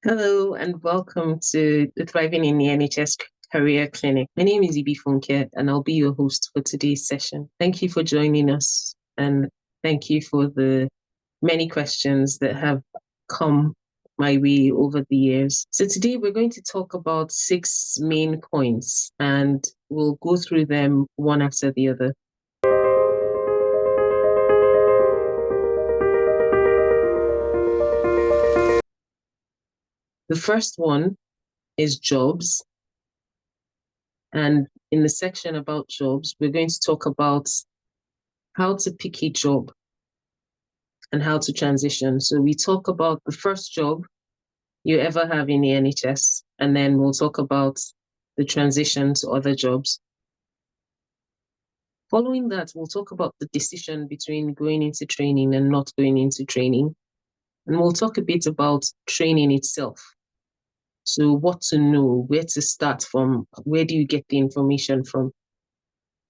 Hello and welcome to the Thriving in the NHS Career Clinic. My name is Ibi Funke and I'll be your host for today's session. Thank you for joining us and thank you for the many questions that have come my way over the years. So today we're going to talk about 6 main points and we'll go through them one after the other. The first one is jobs. And in the section about jobs, we're going to talk about how to pick a job and how to transition. So we talk about the first job you ever have in the NHS, and then we'll talk about the transition to other jobs. Following that, we'll talk about the decision between going into training and not going into training. And we'll talk a bit about training itself. So what to know, where to start from, where do you get the information from?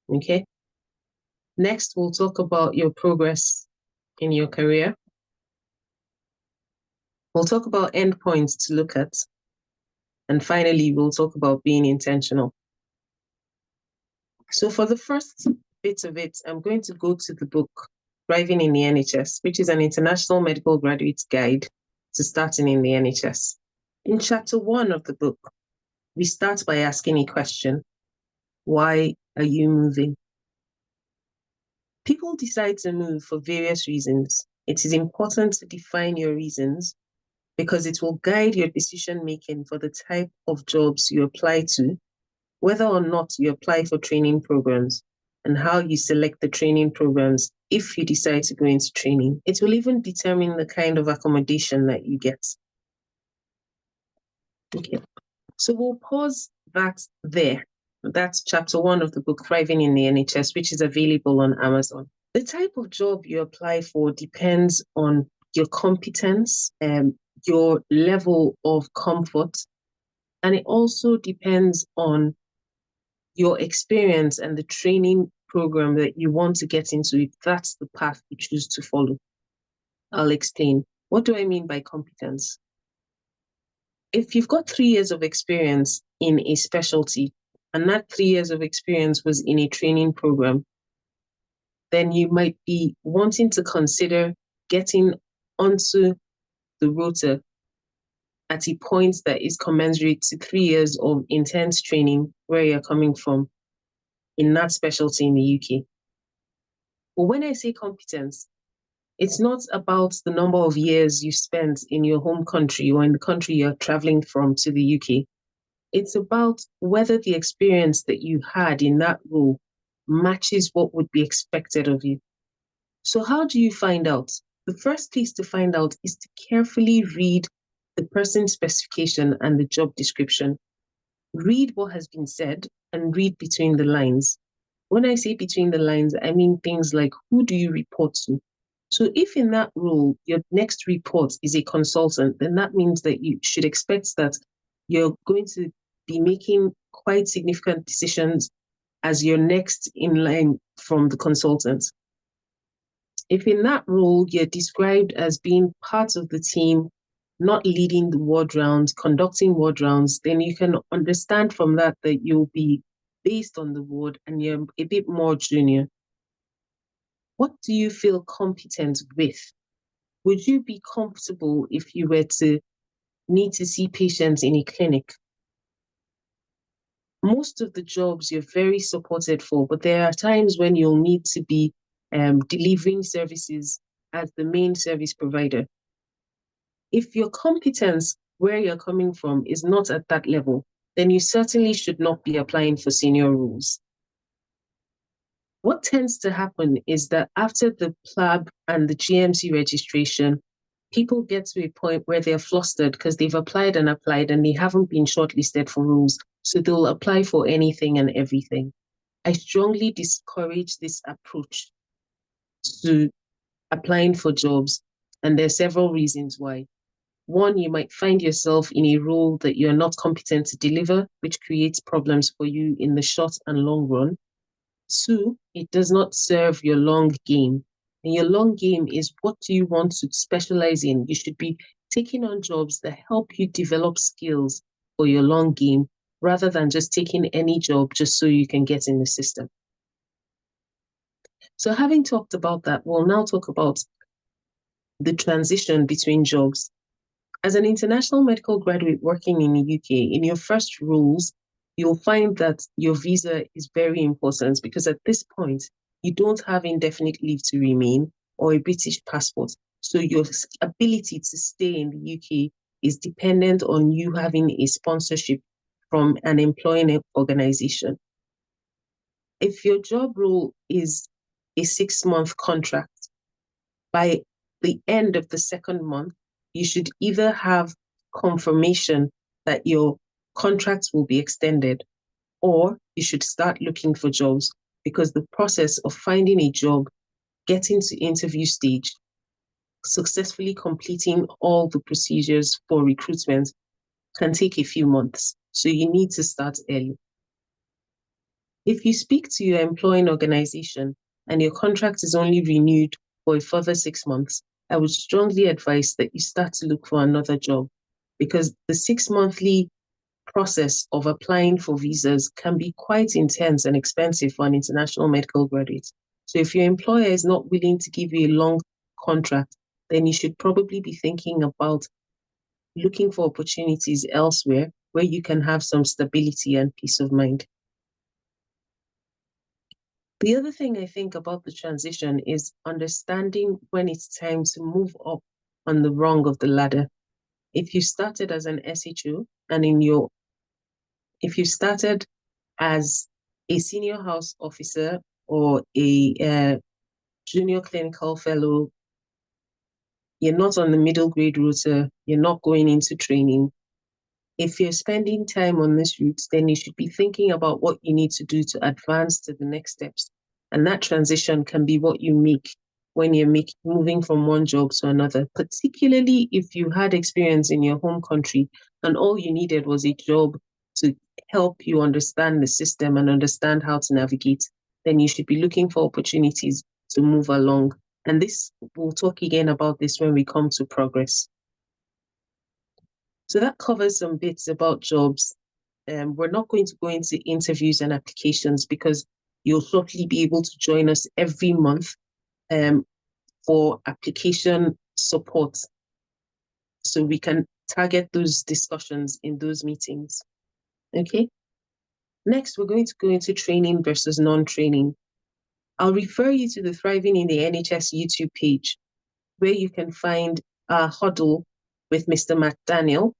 Okay. Next, we'll talk about your progress in your career. We'll talk about endpoints to look at. And finally, we'll talk about being intentional. So for the first bit of it, I'm going to go to the book, Thriving in the NHS, which is an international medical graduate's guide to starting in the NHS. In chapter 1 of the book, we start by asking a question. Why are you moving? People decide to move for various reasons. It is important to define your reasons because it will guide your decision-making for the type of jobs you apply to, whether or not you apply for training programs, and how you select the training programs if you decide to go into training. It will even determine the kind of accommodation that you get. Okay, so we'll pause that there. That's chapter 1 of the book, Thriving in the NHS, which is available on Amazon. The type of job you apply for depends on your competence, your level of comfort, and it also depends on your experience and the training program that you want to get into, if that's the path you choose to follow. I'll explain. What do I mean by competence? If you've got 3 years of experience in a specialty, and that 3 years of experience was in a training program, then you might be wanting to consider getting onto the rota at a point that is commensurate to 3 years of intense training where you're coming from in that specialty in the UK. But when I say competence, it's not about the number of years you spent in your home country or in the country you're traveling from to the UK. It's about whether the experience that you had in that role matches what would be expected of you. So how do you find out? The first place to find out is to carefully read the person's specification and the job description. Read what has been said and read between the lines. When I say between the lines, I mean things like, who do you report to? So if in that role, your next report is a consultant, then that means that you should expect that you're going to be making quite significant decisions as you're next in line from the consultant. If in that role, you're described as being part of the team, not leading the ward rounds, conducting ward rounds, then you can understand from that that you'll be based on the ward and you're a bit more junior. What do you feel competent with? Would you be comfortable if you were to need to see patients in a clinic? Most of the jobs you're very supported for, but there are times when you'll need to be delivering services as the main service provider. If your competence where you're coming from is not at that level, then you certainly should not be applying for senior roles. What tends to happen is that after the PLAB and the GMC registration, people get to a point where they're flustered because they've applied and they haven't been shortlisted for roles. So they'll apply for anything and everything. I strongly discourage this approach to applying for jobs. And there's several reasons why. One, you might find yourself in a role that you're not competent to deliver, which creates problems for you in the short and long run. 2, it does not serve your long game. And your long game is, what do you want to specialize in? You should be taking on jobs that help you develop skills for your long game rather than just taking any job just so you can get in the system. So having talked about that, we'll now talk about the transition between jobs. As an international medical graduate working in the UK, in your first rules, you'll find that your visa is very important because at this point, you don't have indefinite leave to remain or a British passport. So your ability to stay in the UK is dependent on you having a sponsorship from an employing organization. If your job role is a 6-month contract, by the end of the second month, you should either have confirmation that your contract will be extended, or you should start looking for jobs because the process of finding a job, getting to interview stage, successfully completing all the procedures for recruitment can take a few months. So you need to start early. If you speak to your employing organization and your contract is only renewed for a further 6 months, I would strongly advise that you start to look for another job because the 6-monthly process of applying for visas can be quite intense and expensive for an international medical graduate. So if your employer is not willing to give you a long contract, then you should probably be thinking about looking for opportunities elsewhere where you can have some stability and peace of mind. The other thing I think about the transition is understanding when it's time to move up on the rung of the ladder. If you started as an SHO and if you started as a senior house officer or a junior clinical fellow, you're not on the middle grade rota, you're not going into training. If you're spending time on this route, then you should be thinking about what you need to do to advance to the next steps. And that transition can be what you make when you're moving from one job to another, particularly if you had experience in your home country and all you needed was a job to help you understand the system and understand how to navigate, then you should be looking for opportunities to move along. And we'll talk again about this when we come to progress. So that covers some bits about jobs. We're not going to go into interviews and applications because you'll shortly be able to join us every month for application support. So we can target those discussions in those meetings. Okay. Next, we're going to go into training versus non-training. I'll refer you to the Thriving in the NHS YouTube page, where you can find a huddle with Mr. Matt Daniel,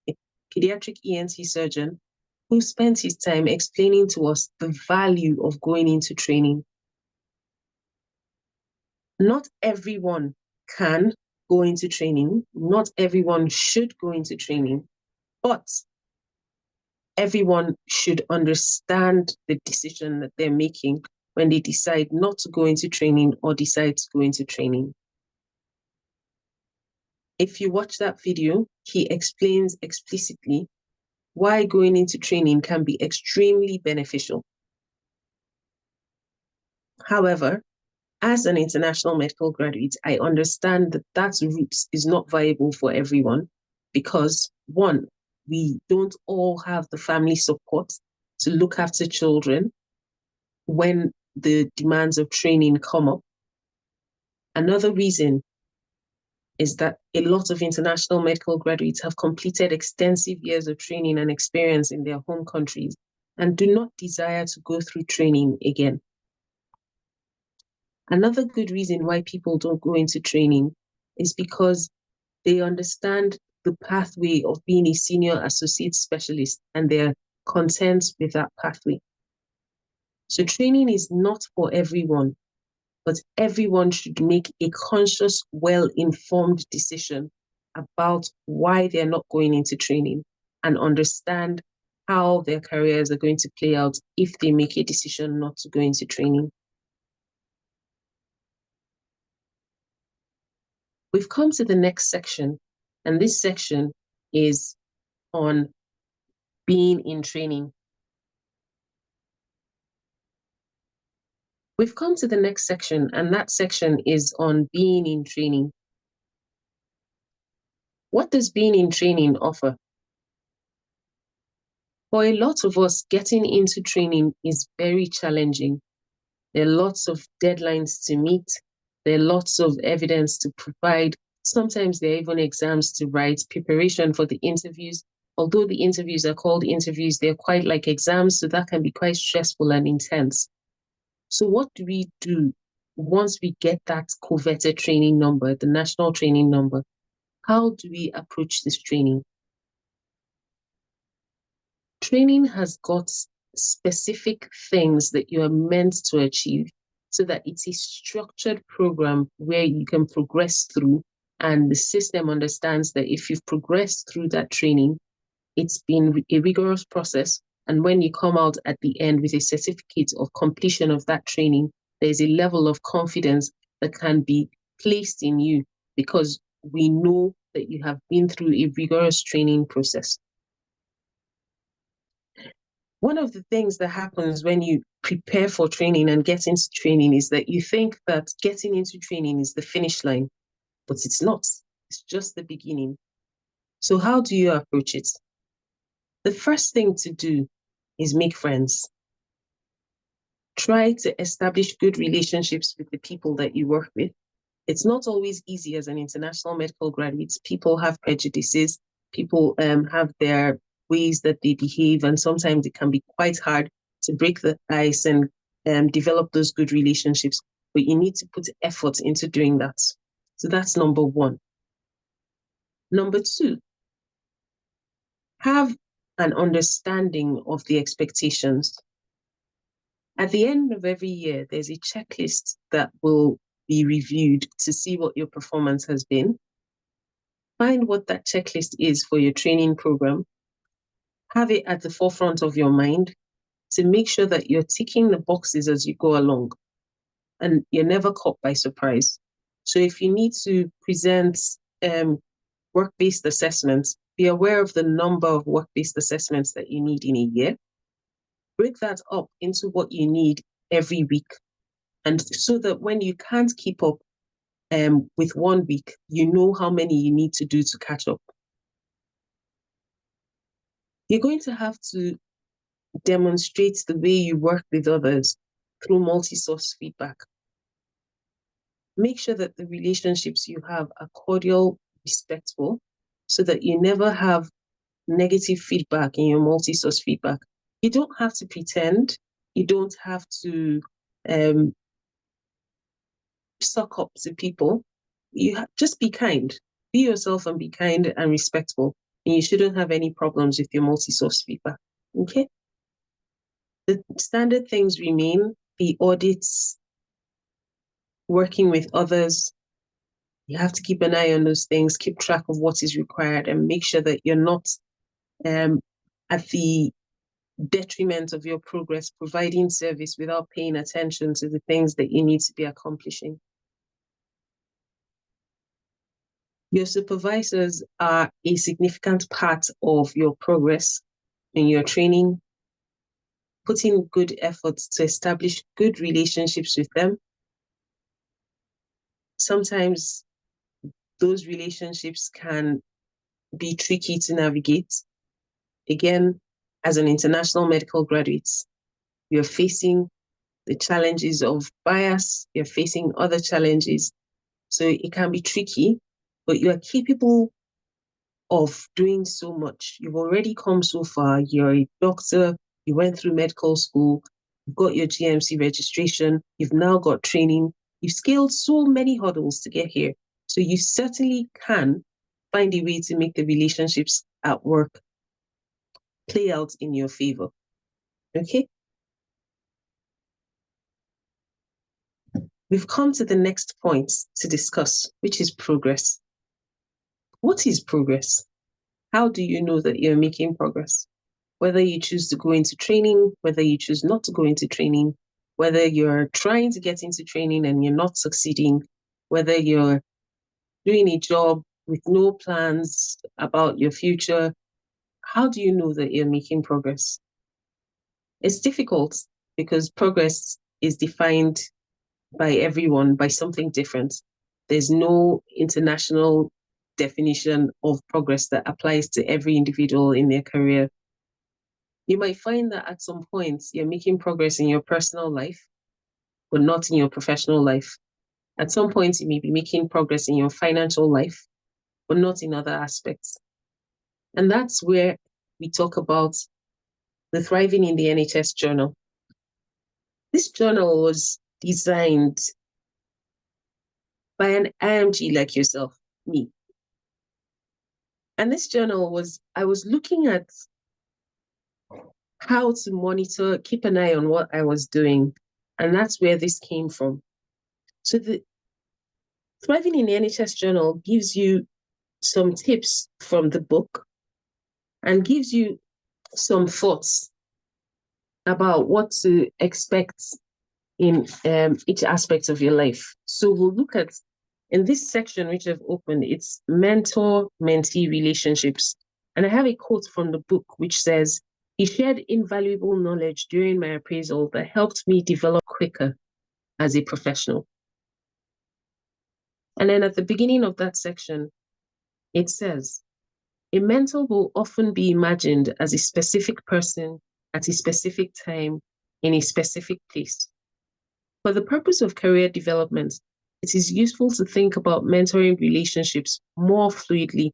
a pediatric ENT surgeon, who spent his time explaining to us the value of going into training. Not everyone can go into training. Not everyone should go into training, but everyone should understand the decision that they're making when they decide not to go into training or decide to go into training. If you watch that video, he explains explicitly why going into training can be extremely beneficial. However, as an international medical graduate, I understand that that route is not viable for everyone because, one, we don't all have the family support to look after children when the demands of training come up. Another reason is that a lot of international medical graduates have completed extensive years of training and experience in their home countries and do not desire to go through training again. Another good reason why people don't go into training is because they understand the pathway of being a senior associate specialist and they're content with that pathway. So training is not for everyone, but everyone should make a conscious, well-informed decision about why they're not going into training and understand how their careers are going to play out if they make a decision not to go into training. We've come to the next section, and this section is on being in training. We've come to the next section, and that section is on being in training. What does being in training offer? For a lot of us, getting into training is very challenging. There are lots of deadlines to meet. There are lots of evidence to provide. Sometimes there are even exams to write, preparation for the interviews. Although the interviews are called interviews, they're quite like exams, so that can be quite stressful and intense. So what do we do once we get that coveted training number, the national training number? How do we approach this training? Training has got specific things that you are meant to achieve so that it's a structured program where you can progress through, and the system understands that if you've progressed through that training, it's been a rigorous process. And when you come out at the end with a certificate of completion of that training, there's a level of confidence that can be placed in you because we know that you have been through a rigorous training process. One of the things that happens when you prepare for training and get into training is that you think that getting into training is the finish line, but it's not. It's just the beginning. So how do you approach it? The first thing to do is make friends. Try to establish good relationships with the people that you work with. It's not always easy as an international medical graduate. People have prejudices. People have their ways that they behave, and sometimes it can be quite hard to break the ice and develop those good relationships. But you need to put effort into doing that. So that's number one. Number two, have an understanding of the expectations. At the end of every year, there's a checklist that will be reviewed to see what your performance has been. Find what that checklist is for your training program. Have it at the forefront of your mind to make sure that you're ticking the boxes as you go along and you're never caught by surprise. So if you need to present work-based assessments, be aware of the number of work-based assessments that you need in a year. Break that up into what you need every week. And so that when you can't keep up with 1 week, you know how many you need to do to catch up. You're going to have to demonstrate the way you work with others through multi-source feedback. Make sure that the relationships you have are cordial, respectful, so that you never have negative feedback in your multi-source feedback. You don't have to pretend. You don't have to suck up to people. Just be kind. Be yourself and be kind and respectful. And you shouldn't have any problems with your multi-source feedback. Okay? The standard things remain: the audits, working with others. You have to keep an eye on those things, keep track of what is required, and make sure that you're not at the detriment of your progress, providing service without paying attention to the things that you need to be accomplishing. Your supervisors are a significant part of your progress in your training. Put in good efforts to establish good relationships with them. Sometimes those relationships can be tricky to navigate. Again, as an international medical graduate, you're facing the challenges of bias, you're facing other challenges. So it can be tricky, but you are capable of doing so much. You've already come so far. You're a doctor, you went through medical school, you've got your GMC registration, you've now got training, you've scaled so many hurdles to get here. So you certainly can find a way to make the relationships at work play out in your favor. Okay? We've come to the next point to discuss, which is progress. What is progress? How do you know that you're making progress? Whether you choose to go into training, whether you choose not to go into training, whether you're trying to get into training and you're not succeeding, whether you're doing a job with no plans about your future, how do you know that you're making progress? It's difficult because progress is defined by everyone by something different. There's no international definition of progress that applies to every individual in their career. You might find that at some points you're making progress in your personal life, but not in your professional life. At some points, you may be making progress in your financial life, but not in other aspects. And that's where we talk about the Thriving in the NHS journal. This journal was designed by an IMG like yourself, me. And this journal I was looking at how to monitor, keep an eye on what I was doing. And that's where this came from. So the Thriving in the NHS journal gives you some tips from the book and gives you some thoughts about what to expect in each aspect of your life. So we'll look at, in this section which I've opened, it's mentor-mentee relationships. And I have a quote from the book which says, "He shared invaluable knowledge during my appraisal that helped me develop quicker as a professional." And then at the beginning of that section, it says, "A mentor will often be imagined as a specific person at a specific time in a specific place. For the purpose of career development, it is useful to think about mentoring relationships more fluidly.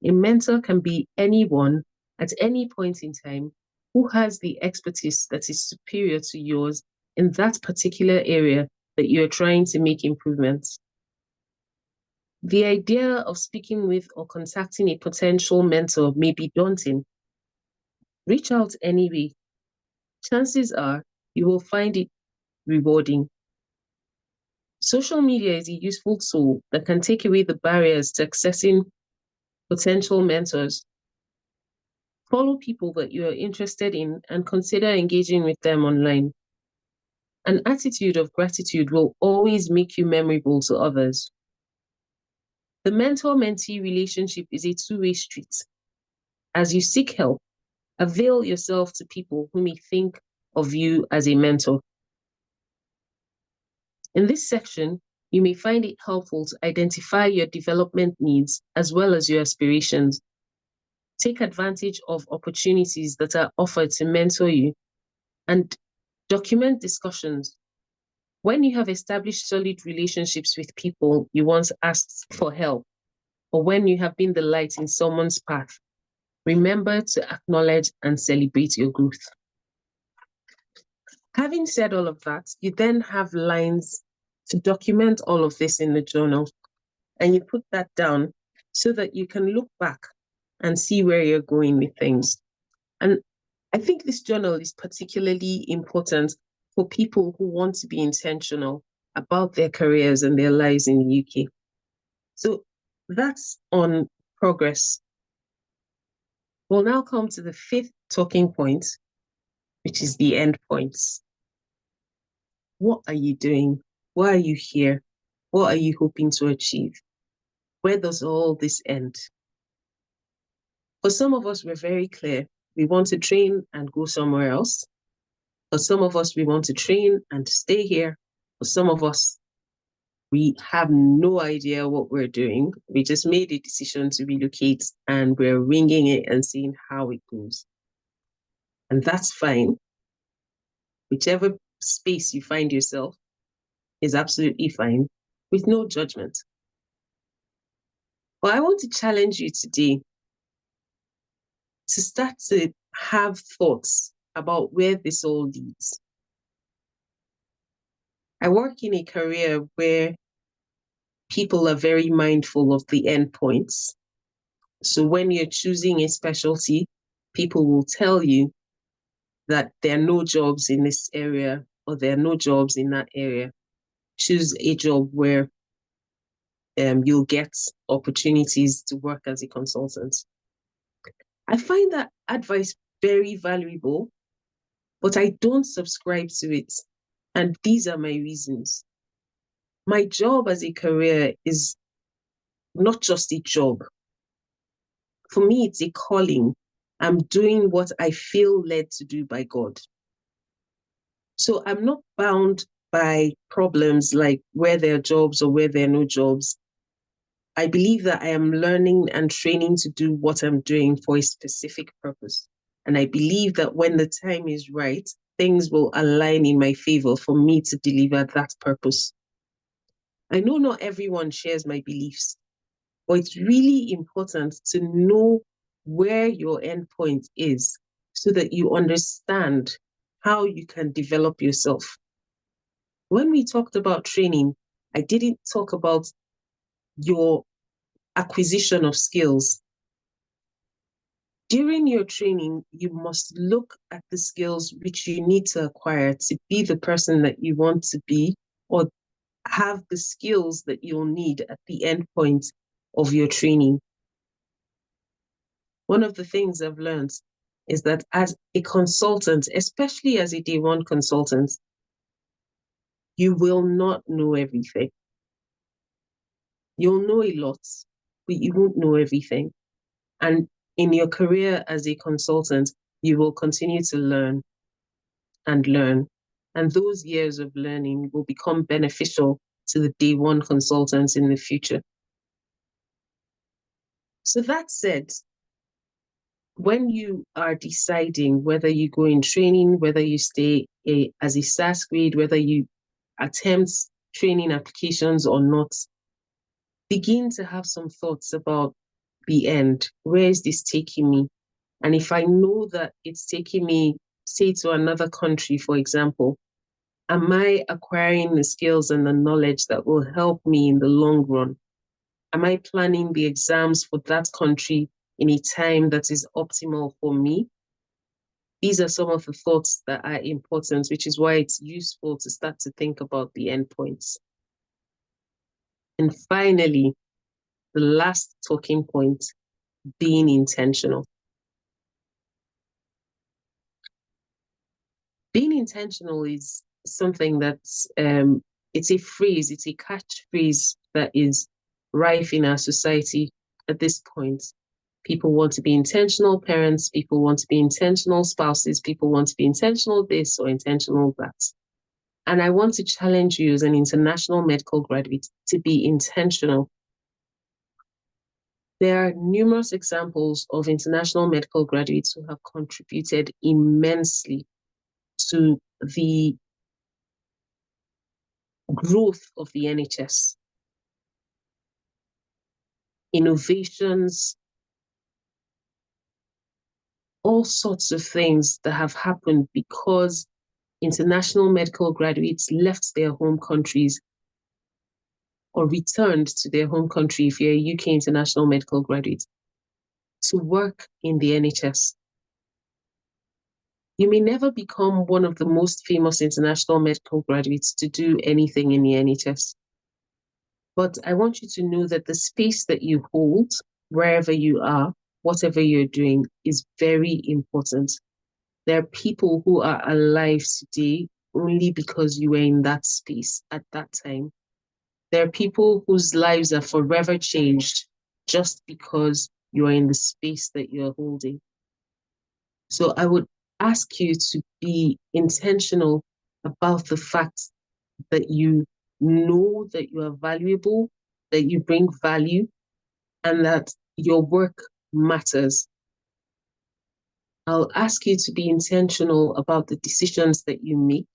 A mentor can be anyone at any point in time who has the expertise that is superior to yours in that particular area that you're trying to make improvements. The idea of speaking with or contacting a potential mentor may be daunting. Reach out anyway. Chances are you will find it rewarding. Social media is a useful tool that can take away the barriers to accessing potential mentors. Follow people that you are interested in and consider engaging with them online. An attitude of gratitude will always make you memorable to others. The mentor-mentee relationship is a two-way street. As you seek help, avail yourself to people who may think of you as a mentor. In this section, you may find it helpful to identify your development needs as well as your aspirations. Take advantage of opportunities that are offered to mentor you and document discussions. When you have established solid relationships with people you once asked for help, or when you have been the light in someone's path, remember to acknowledge and celebrate your growth. Having said all of that, you then have lines to document all of this in the journal, and you put that down so that you can look back and see where you're going with things. And I think this journal is particularly important for people who want to be intentional about their careers and their lives in the UK. So that's on progress. We'll now come to the fifth talking point, which is the end points. What are you doing? Why are you here? What are you hoping to achieve? Where does all this end? For some of us, we're very clear. We want to train and go somewhere else. For some of us, we want to train and stay here. For some of us, we have no idea what we're doing. We just made a decision to relocate and we're winging it and seeing how it goes. And that's fine. Whichever space you find yourself is absolutely fine, with no judgment. But I want to challenge you today to start to have thoughts about where this all leads. I work in a career where people are very mindful of the endpoints. So when you're choosing a specialty, people will tell you that there are no jobs in this area or there are no jobs in that area. Choose a job where you'll get opportunities to work as a consultant. I find that advice very valuable, but I don't subscribe to it. And these are my reasons. My job as a career is not just a job. For me, it's a calling. I'm doing what I feel led to do by God. So I'm not bound by problems like where there are jobs or where there are no jobs. I believe that I am learning and training to do what I'm doing for a specific purpose. And I believe that when the time is right, things will align in my favor for me to deliver that purpose. I know not everyone shares my beliefs, but it's really important to know where your endpoint is so that you understand how you can develop yourself. When we talked about training, I didn't talk about your acquisition of skills. During your training, you must look at the skills which you need to acquire to be the person that you want to be, or have the skills that you'll need at the end point of your training. One of the things I've learned is that as a consultant, especially as a day one consultant, you will not know everything. You'll know a lot, but you won't know everything. And in your career as a consultant, you will continue to learn and learn. And those years of learning will become beneficial to the day one consultants in the future. So that said, when you are deciding whether you go in training, whether you stay as a SAS grade, whether you attempt training applications or not, begin to have some thoughts about the end. Where is this taking me? And if I know that it's taking me, say, to another country, for example, am I acquiring the skills and the knowledge that will help me in the long run? Am I planning the exams for that country in a time that is optimal for me? These are some of the thoughts that are important, which is why it's useful to start to think about the endpoints. And finally, the last talking point, being intentional. Being intentional is something that's, it's a phrase, it's a catchphrase that is rife in our society at this point. People want to be intentional parents, people want to be intentional spouses, people want to be intentional this or intentional that. And I want to challenge you as an international medical graduate to be intentional. There are numerous examples of international medical graduates who have contributed immensely to the growth of the NHS. Innovations, all sorts of things that have happened because international medical graduates left their home countries or returned to their home country if you're a UK international medical graduate to work in the NHS. You may never become one of the most famous international medical graduates to do anything in the NHS. But I want you to know that the space that you hold, wherever you are, whatever you're doing, is very important. There are people who are alive today only because you were in that space at that time. There are people whose lives are forever changed just because you are in the space that you're holding. So I would ask you to be intentional about the fact that you know that you are valuable, that you bring value, and that your work matters. I'll ask you to be intentional about the decisions that you make,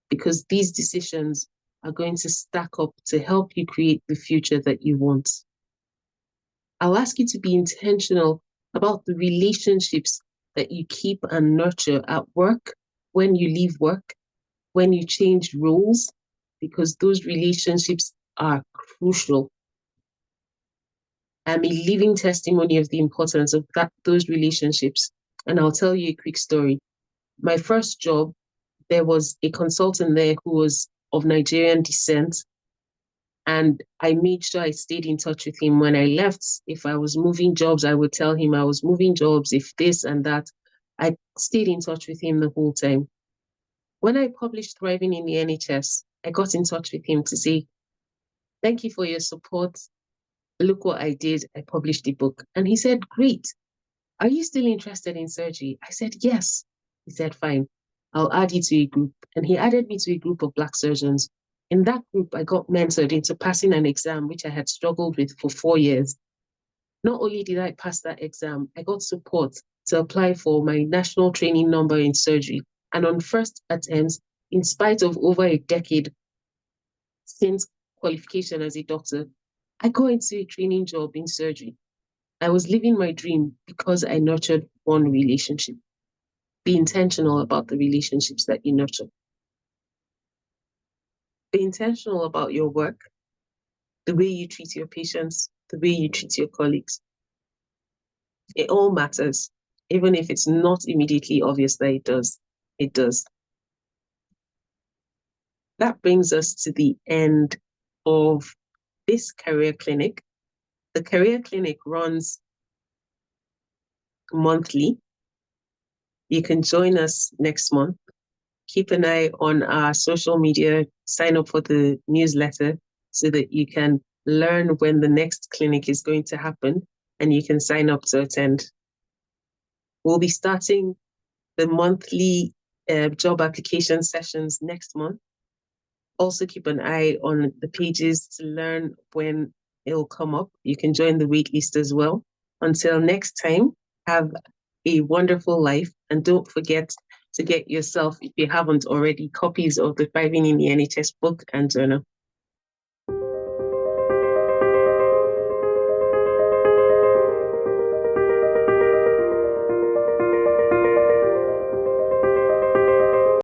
because these decisions are going to stack up to help you create the future that you want. I'll ask you to be intentional about the relationships that you keep and nurture at work, when you leave work, when you change roles, because those relationships are crucial. I'm a living testimony of the importance of those relationships. And I'll tell you a quick story. My first job, there was a consultant there who was of Nigerian descent. And I made sure I stayed in touch with him. When I left, if I was moving jobs, I would tell him I was moving jobs, if this and that. I stayed in touch with him the whole time. When I published Thriving in the NHS, I got in touch with him to say, thank you for your support. Look what I did. I published a book. And he said, great. Are you still interested in surgery? I said, yes. He said, fine. I'll add you to a group. And he added me to a group of Black surgeons In that group, I got mentored into passing an exam which I had struggled with for 4 years. Not only did I pass that exam, I got support to apply for my national training number in surgery. And on first attempts, in spite of over a decade since qualification as a doctor, I got into a training job in surgery. I was living my dream because I nurtured one relationship. Be intentional about the relationships that you nurture. Be intentional about your work, the way you treat your patients, the way you treat your colleagues. It all matters, even if it's not immediately obvious that it does. It does. That brings us to the end of this career clinic. The career clinic runs monthly. You can join us next month. Keep an eye on our social media, sign up for the newsletter so that you can learn when the next clinic is going to happen and you can sign up to attend. We'll be starting the monthly job application sessions next month. Also keep an eye on the pages to learn when it'll come up. You can join the waitlist as well. Until next time, have a wonderful life, and don't forget to get yourself, if you haven't already, copies of the Thriving in the NHS book and journal.